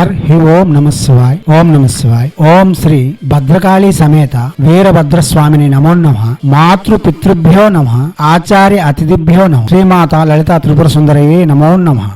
Her హి ఓం నమ శివాయ్. ఓం నమ శివాయ్. ఓం శ్రీ భద్రకాళీ సమేత వీరభద్రస్వామిని నమో నమః. మాతృ పితృభ్యో నమః. ఆచార్య అతిథిభ్యో నమః. శ్రీమాత లలితా త్రిపుర సుందరయే నమో నమః.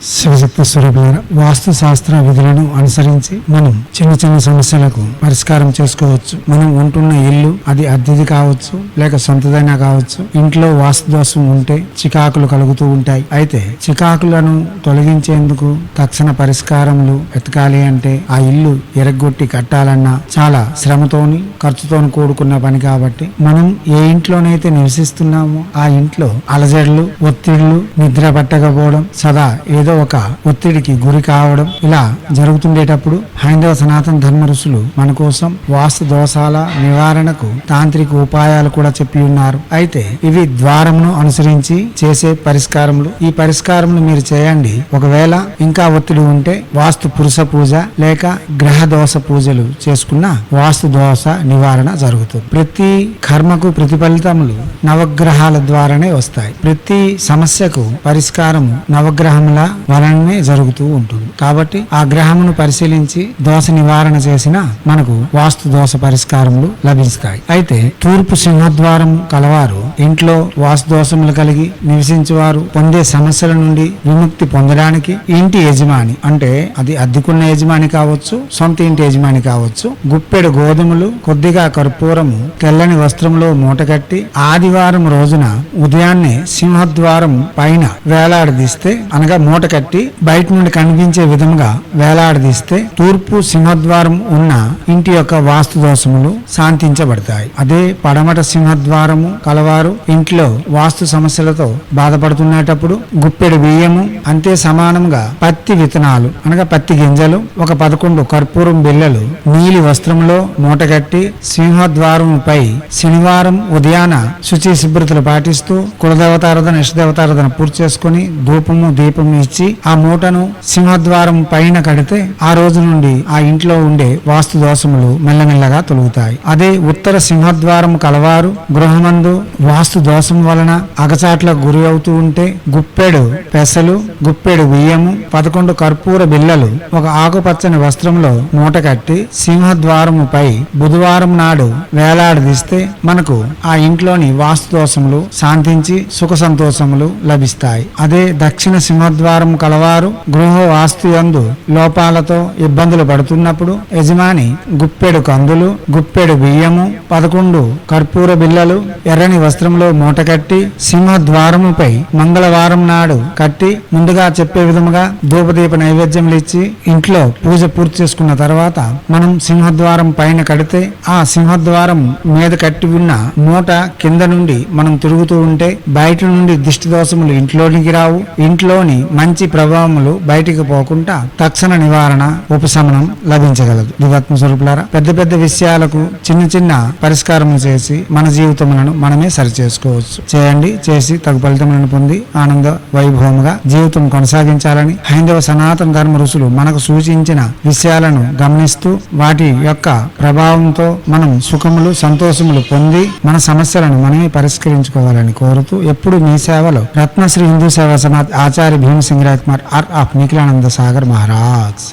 శివశక్తి స్వరూపులారా, వాస్తు శాస్త్ర విధులను అనుసరించి మనం చిన్న చిన్న సమస్యలకు పరిష్కారం చేసుకోవచ్చు. మనం ఉంటున్న ఇల్లు అది అద్దెది కావచ్చు, లేక సొంతదైనా కావచ్చు. ఇంట్లో వాస్తు దోషం ఉంటే చికాకులు కలుగుతూ ఉంటాయి. అయితే చికాకులను తొలగించేందుకు తక్షణ పరిష్కారములు వెతకాలి అంటే ఆ ఇల్లు ఎరగొట్టి కట్టాలన్నా చాలా శ్రమతోని ఖర్చుతోని కూడుకున్న పని. కాబట్టి మనం ఏ ఇంట్లోనైతే నివసిస్తున్నామో ఆ ఇంట్లో అలజడులు, ఒత్తిళ్లు, నిద్ర పట్టకపోవడం, సదా ఏదో ఒక ఒత్తిడికి గురి కావడం ఇలా జరుగుతుండేటప్పుడు హైందవ సనాతన ధర్మ ఋషులు మన కోసం వాస్తు దోషాల నివారణకు తాంత్రిక ఉపాయాలు కూడా చెప్పి ఉన్నారు. అయితే ఇవి ద్వారమును అనుసరించి చేసే పరిష్కారములు. ఈ పరిష్కారములు మీరు చేయండి. ఒకవేళ ఇంకా ఒత్తిడి ఉంటే వాస్తు పురుష పూజ లేక గ్రహ దోష పూజలు చేసుకున్న వాస్తు దోష నివారణ జరుగుతుంది. ప్రతి కర్మకు ప్రతిఫలితములు నవగ్రహాల ద్వారానే వస్తాయి. ప్రతి సమస్యకు పరిష్కారము నవగ్రహముల వలననే జరుగుతూ ఉంటుంది. కాబట్టి ఆ గ్రహమును పరిశీలించి దోష నివారణ చేసిన మనకు వాస్తు దోష పరిష్కారములు లభిస్తాయి. అయితే తూర్పు సింహద్వారం కలవారు ఇంట్లో వాస్తు దోషములు కలిగి నివసించేవారు పొందే సమస్యల నుండి విముక్తి పొందడానికి ఇంటి యజమాని, అంటే అది అద్దెకున్న యజమాని కావచ్చు, సొంత ఇంటి యజమాని కావచ్చు, గుప్పెడు గోధుమలు, కొద్దిగా కర్పూరము, తెల్లని వస్త్రంలో మూటకట్టి ఆదివారం రోజున ఉదయాన్నే సింహద్వారం పైన వేలాడదీస్తే, అనగా మూట కట్టి బయట నుండి కనిపించే విధంగా వేలాడదీస్తే తూర్పు సింహద్వారం ఉన్న ఇంటి యొక్క వాస్తు దోషములు శాంతించబడతాయి. అదే పడమట సింహద్వారము కలవారు ఇంట్లో వాస్తు సమస్యలతో బాధపడుతున్నప్పుడు గుప్పెడు బియ్యము, అంతే సమానంగా పత్తి విత్తనాలు, అనగా పత్తి గింజలు, ఒక 11 కర్పూరం బిళ్ళలు నీలి వస్త్రంలో మూటగట్టి సింహద్వారముపై శనివారం ఉదయాన శుచి శుభ్రతలు పాటిస్తూ కులదేవతారాధన, ఇష్టదేవతారాధన పూర్తి చేసుకుని ధూపము దీపము ఇచ్చి ఆ మూటను సింహద్వారం పైన కడితే ఆ రోజు నుండి ఆ ఇంట్లో ఉండే వాస్తు దోషములు మెల్లమెల్లగా తొలుగుతాయి. అదే ఉత్తర సింహద్వారం కలవారు గృహమందు వాస్తు దోషం వలన అగచాట్లకు గురి అవుతూ ఉంటే గుప్పెడు పెసలు, గుప్పెడు బియ్యము, 11 కర్పూర బిళ్ళలు ఒక ఆకుపచ్చని వస్త్రంలో మూట కట్టి సింహద్వారముపై బుధవారం నాడు వేలాడదీస్తే మనకు ఆ ఇంట్లోని వాస్తు దోషములు శాంతించి సుఖ సంతోషములు లభిస్తాయి. అదే దక్షిణ సింహద్వారం కలవారు గృహ వాస్తు యందు లోపాలతో ఇబ్బందులు పడుతున్నప్పుడు యజమాని గుప్పెడు కందులు, గుప్పెడు బియ్యము, 11 కర్పూర బిళ్ళలు ఎర్రని వస్త్రంలో మూట కట్టి సింహద్వారముపై మంగళవారం నాడు కట్టి ముందుగా చెప్పే విధముగా ధూపదీప నైవేద్యములు ఇచ్చి ఇంట్లో పూజ పూర్తి చేసుకున్న తర్వాత మనం సింహద్వారం పైన కడితే ఆ సింహద్వారం మీద కట్టి ఉన్న మూట కింద నుండి మనం తిరుగుతూ ఉంటే బయట నుండి దిష్టి దోషములు ఇంట్లోనికి రావు. ఇంట్లోని మంచి ప్రభావములు బయటికి పోకుండా తక్షణ నివారణ, ఉపశమనం లభించగలదు. దివాత్మ స్వరూపులారా, పెద్ద పెద్ద విషయాలకు చిన్న చిన్న పరిష్కారములు చేసి మన జీవితములను మనమే సరి చేసుకోవచ్చు. చేయండి, చేసి తగు ఫలితములను పొంది ఆనంద వైభవముగా జీవితం కొనసాగించాలని హైందవ సనాతన ధర్మ ఋషులు మనకు సూచించిన విషయాలను గమనిస్తూ వాటి యొక్క ప్రభావంతో మనం సుఖములు, సంతోషములు పొంది మన సమస్యలను మనమే పరిష్కరించుకోవాలని కోరుతూ ఎప్పుడు మీ సేవలో రత్నశ్రీ హిందూ సేవా సమాజ్ ఆచార్య భీమసింగ్ రాజ్ కుమార్ ఆర్ ఆఫ్ నిఖిలానంద సాగర్ మహారాజ్.